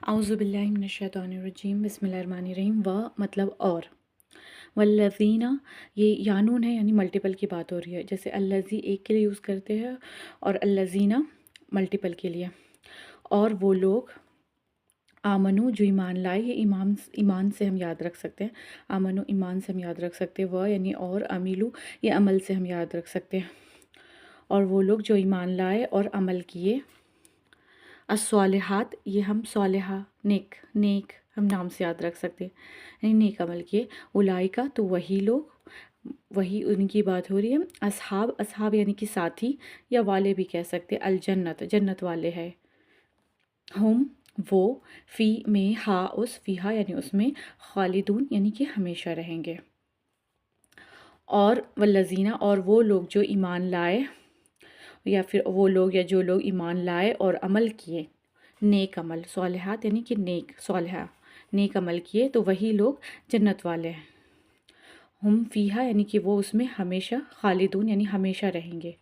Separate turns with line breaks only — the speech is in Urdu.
اعوذ باللہ من الشیطان الرجیم، بسم اللہ الرحمن الرحیم۔ و مطلب اور، والذین، یہ یانون ہے یعنی ملٹیپل کی بات ہو رہی ہے، جیسے الذی ایک کے لیے یوز کرتے ہیں اور الذین ملٹیپل کے لیے۔ اور وہ لوگ آمنو جو ایمان لائے، یہ ایمان سے ہم یاد رکھ سکتے ہیں، آمنو ایمان سے ہم یاد رکھ سکتے ہیں، و یعنی اور، عملو یہ عمل سے ہم یاد رکھ سکتے ہیں۔ اور وہ لوگ جو ایمان لائے اور عمل کیے، الصالحات یہ ہم صالحہ نیک ہم نام سے یاد رکھ سکتے ہیں، یعنی نیک عمل کیے، اولئک تو وہی لوگ، وہی ان کی بات ہو رہی ہے، اصحاب یعنی کہ ساتھی یا والے بھی کہہ سکتے، الجنت جنت والے ہیں، ہم وہ، فی میں، ہا اس، فیہا یعنی اس میں، خالدون یعنی کہ ہمیشہ رہیں گے۔ اور والذین اور وہ لوگ جو ایمان لائے، یا پھر وہ لوگ یا جو لوگ ایمان لائے اور عمل کیے، نیک عمل، صالحات یعنی کہ نیک، صالحہ نیک عمل کیے، تو وہی لوگ جنت والے ہیں، ہم فیہا یعنی کہ وہ اس میں ہمیشہ، خالدون یعنی ہمیشہ رہیں گے۔